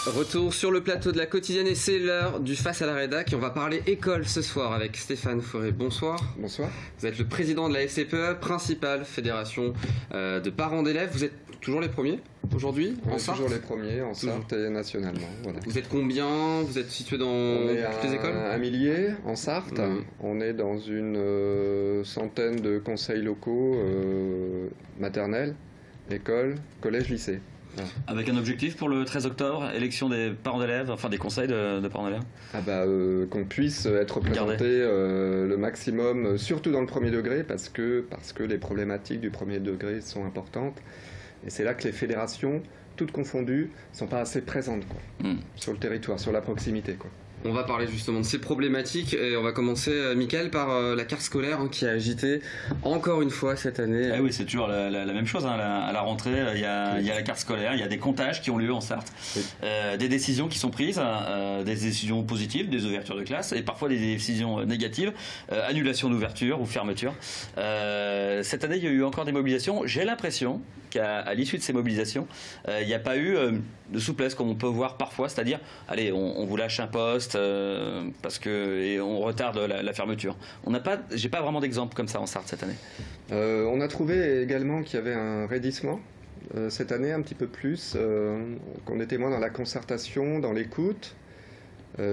Retour sur le plateau de la quotidienne et c'est l'heure du Face à la Rédac. Et on va parler école ce soir avec Stéphane Fauré. Bonsoir. Bonsoir. Vous êtes le président de la FCPE, principale fédération de parents d'élèves. Vous êtes toujours les premiers aujourd'hui en Sarthe? Toujours les premiers en Sarthe et nationalement. Voilà. Vous êtes combien? Vous êtes situé dans toutes les écoles? Un millier en Sarthe. On est dans une centaine de conseils locaux, maternels, écoles, collèges, lycées. Voilà. Avec un objectif pour le 13 octobre, élection des parents d'élèves, enfin des conseils de parents d'élèves. Qu'on puisse être représenté le maximum, surtout dans le premier degré, parce que les problématiques du premier degré sont importantes. Et c'est là que les fédérations, toutes confondues, ne sont pas assez présentes sur le territoire, sur la proximité, quoi. On va parler justement de ces problématiques et on va commencer, Mickaël, par la carte scolaire qui a agité encore une fois cette année. Ah oui, c'est toujours la même chose. À la rentrée, il y a la carte scolaire, il y a des comptages qui ont lieu en Sarthe, des décisions qui sont prises, des décisions positives, des ouvertures de classe et parfois des décisions négatives, annulation d'ouverture ou fermeture. Cette année, il y a eu encore des mobilisations. J'ai l'impression qu'à l'issue de ces mobilisations, il n'y a pas eu de souplesse comme on peut voir parfois, c'est-à-dire, allez, on vous lâche un poste et on retarde la fermeture. J'ai pas vraiment d'exemple comme ça en Sarthe cette année. On a trouvé également qu'il y avait un raidissement cette année, un petit peu plus, qu'on était moins dans la concertation, dans l'écoute.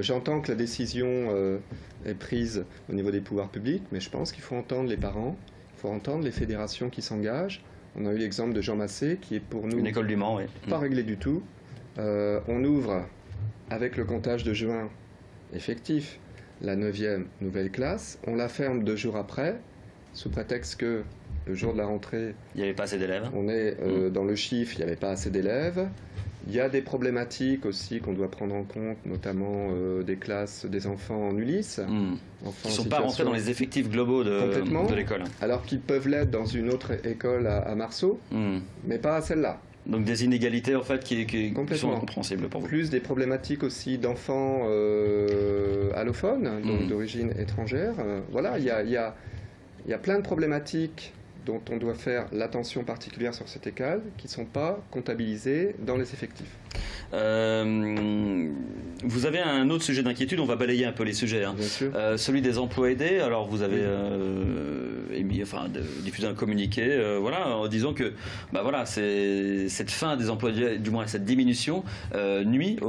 J'entends que la décision est prise au niveau des pouvoirs publics, mais je pense qu'il faut entendre les parents, il faut entendre les fédérations qui s'engagent. On a eu l'exemple de Jean Massé, qui est pour nous une école du Mans, pas réglé du tout. On ouvre, avec le comptage de juin effectif, la 9e nouvelle classe. On la ferme 2 jours après, sous prétexte que le jour de la rentrée, il n'y avait pas assez d'élèves. On est dans le chiffre, il n'y avait pas assez d'élèves. Il y a des problématiques aussi qu'on doit prendre en compte, notamment des classes des enfants en Ulysse. Qui ne sont pas rentrés dans les effectifs globaux de l'école. Alors qu'ils peuvent l'être dans une autre école à Marceau, mais pas à celle-là. Donc des inégalités en fait qui sont incompréhensibles pour vous. Plus des problématiques aussi d'enfants allophones, donc d'origine étrangère. Voilà, il y a plein de problématiques dont on doit faire l'attention particulière sur cette école, qui ne sont pas comptabilisées dans les effectifs. Vous avez un autre sujet d'inquiétude, on va balayer un peu les sujets. Bien sûr. Celui des emplois aidés. Alors vous avez diffusé un communiqué en disant que cette fin des emplois aidés, du moins cette diminution, nuit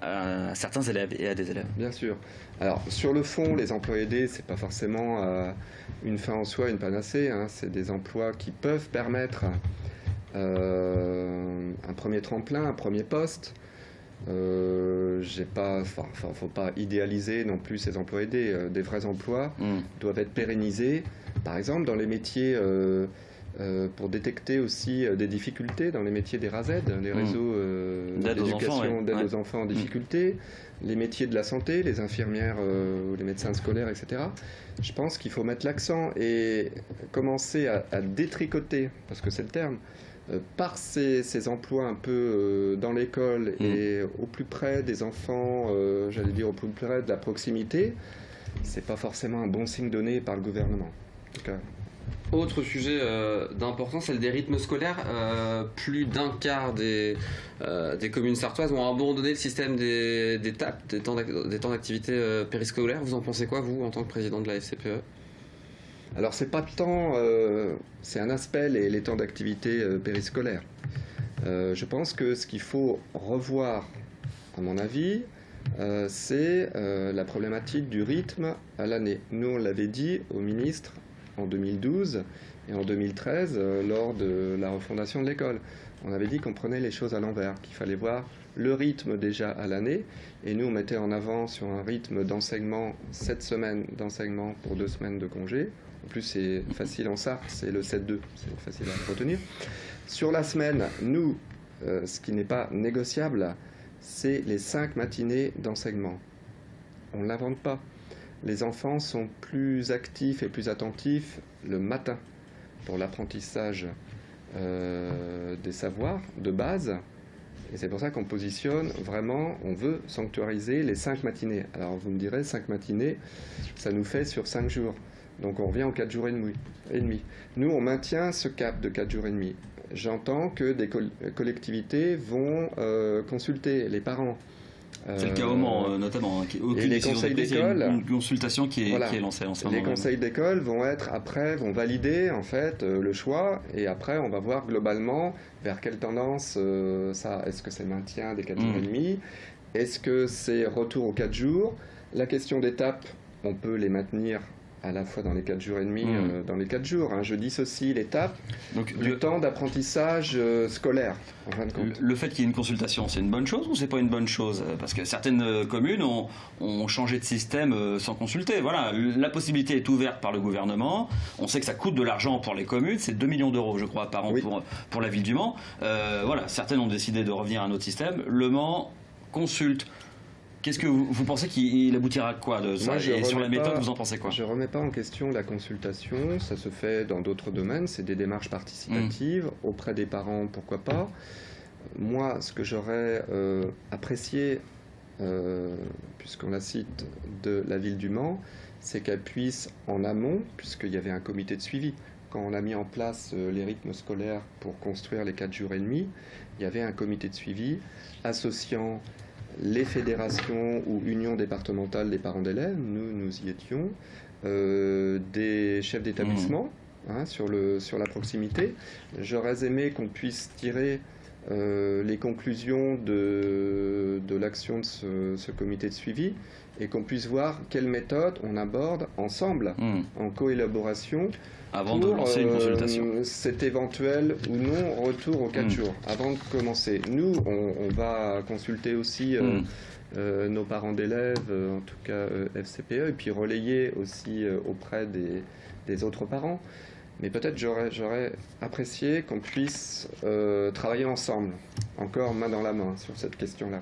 à certains élèves et à des élèves. Bien sûr. Alors sur le fond, les emplois aidés, c'est pas forcément une fin en soi, une panacée. C'est des emplois qui peuvent permettre un premier tremplin, un premier poste. Faut pas idéaliser non plus ces emplois aidés. Des vrais emplois doivent être pérennisés. Par exemple, dans les métiers, pour détecter aussi des difficultés dans les métiers des RASED, les réseaux d'éducation d'aide aux enfants en difficulté, les métiers de la santé, les infirmières ou les médecins scolaires, etc. Je pense qu'il faut mettre l'accent et commencer à détricoter, parce que c'est le terme, par ces emplois un peu dans l'école et au plus près des enfants, j'allais dire au plus près de la proximité, c'est pas forcément un bon signe donné par le gouvernement. En tout cas. Autre sujet d'importance, celle des rythmes scolaires. Plus d'un quart des communes sartoises ont abandonné le système des TAP, des temps d'activité périscolaire. Vous en pensez quoi, vous, en tant que président de la FCPE? Alors, c'est pas tant... c'est un aspect, les temps d'activité périscolaire. Je pense que ce qu'il faut revoir, à mon avis, c'est la problématique du rythme à l'année. Nous, on l'avait dit au ministre en 2012 et en 2013 lors de la refondation de l'école. On avait dit qu'on prenait les choses à l'envers, qu'il fallait voir le rythme déjà à l'année, et nous on mettait en avant sur un rythme d'enseignement 7 semaines d'enseignement pour 2 semaines de congé. En plus c'est facile en Sarthe, c'est le 7-2, c'est facile à retenir. Sur la semaine, nous, ce qui n'est pas négociable, c'est les 5 matinées d'enseignement. On ne l'invente pas. Les enfants sont plus actifs et plus attentifs le matin pour l'apprentissage des savoirs de base. Et c'est pour ça qu'on positionne vraiment, on veut sanctuariser les 5 matinées. Alors vous me direz, 5 matinées, ça nous fait sur 5 jours. Donc on revient aux 4 jours et demi. Nous, on maintient ce cap de 4 jours et demi. J'entends que des collectivités vont consulter les parents. C'est le cas au Mans, notamment. Et les conseils d'école, une consultation qui est lancée en ce moment. Les conseils d'école vont valider en fait le choix, et après on va voir globalement vers quelle tendance ça. Est-ce que c'est maintien des 4 jours et demi? Est-ce que c'est retour aux 4 jours? La question d'étape, on peut les maintenir à la fois dans les 4 jours et demi, dans les 4 jours. Hein. Je dissocie l'étape du temps d'apprentissage scolaire, en fin de compte. Le fait qu'il y ait une consultation, c'est une bonne chose ou c'est pas une bonne chose? Parce que certaines communes ont changé de système sans consulter. Voilà, la possibilité est ouverte par le gouvernement. On sait que ça coûte de l'argent pour les communes. C'est 2 millions d'euros, je crois, par an pour la ville du Mans. Voilà, certaines ont décidé de revenir à un autre système. Le Mans consulte. Qu'est-ce que vous pensez qu'il aboutira à quoi de ça? Et sur la méthode, vous en pensez quoi? Je ne remets pas en question la consultation, ça se fait dans d'autres domaines, c'est des démarches participatives, auprès des parents, pourquoi pas. Moi, ce que j'aurais apprécié, puisqu'on la cite, de la ville du Mans, c'est qu'elle puisse en amont, puisqu'il y avait un comité de suivi, quand on a mis en place les rythmes scolaires pour construire les 4 jours et demi, il y avait un comité de suivi associant les fédérations ou unions départementales des parents d'élèves, nous y étions, des chefs d'établissement sur la proximité. J'aurais aimé qu'on puisse tirer les conclusions de l'action de ce comité de suivi et qu'on puisse voir quelle méthode on aborde ensemble, en coélaboration, avant de lancer une consultation. Cet éventuel ou non retour aux 4 jours, avant de commencer. Nous, on va consulter aussi nos parents d'élèves, en tout cas FCPE, et puis relayer aussi auprès des autres parents. Mais peut-être j'aurais apprécié qu'on puisse travailler ensemble, encore main dans la main, sur cette question-là.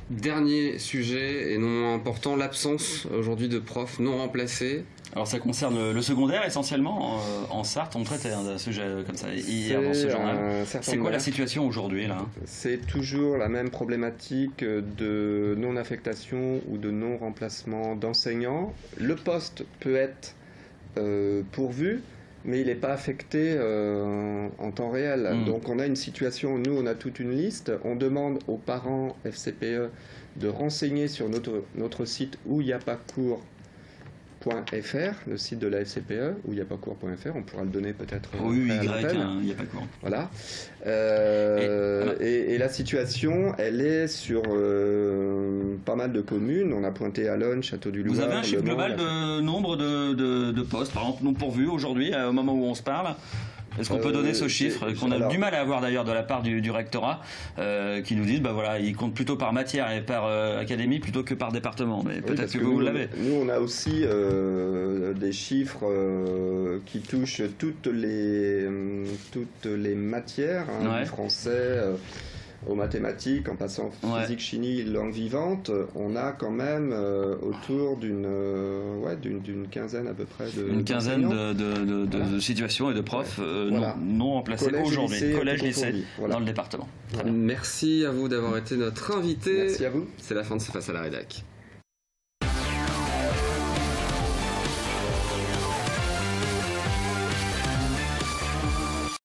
Dernier sujet, et non moins important, l'absence aujourd'hui de profs non remplacés. Alors ça concerne le secondaire essentiellement. En Sarthe, on traitait d'un sujet comme ça hier dans ce journal. C'est quoi la situation aujourd'hui là? C'est toujours la même problématique de non-affectation ou de non-remplacement d'enseignants. Le poste peut être pourvu, mais il n'est pas affecté en temps réel. Donc on a une situation, nous on a toute une liste, on demande aux parents FCPE de renseigner sur notre site où il n'y a pas cours. .fr, le site de la FCPE, où il n'y a pas cours.fr, on pourra le donner peut-être. Oui, il n'y a pas cours. Voilà. Et la situation, elle est sur pas mal de communes. On a pointé Allonne, Château-du-Loir. Vous avez un chiffre global de nombre de postes, par exemple, non pourvus aujourd'hui, au moment où on se parle? Est-ce qu'on peut donner ce chiffre qu'on a du mal à avoir d'ailleurs de la part du rectorat, qui nous disent il compte plutôt par matière et par académie plutôt que par département, mais peut-être que vous l'avez. Nous on a aussi des chiffres qui touchent toutes les matières, du français aux mathématiques, en passant physique, chimie, langue vivante. On a quand même autour d'une quinzaine à peu près de situations et de profs non remplacés aujourd'hui, collège, lycée, dans le département. Voilà. Merci à vous d'avoir été notre invité. Merci à vous. C'est la fin de ce Face à la Rédac.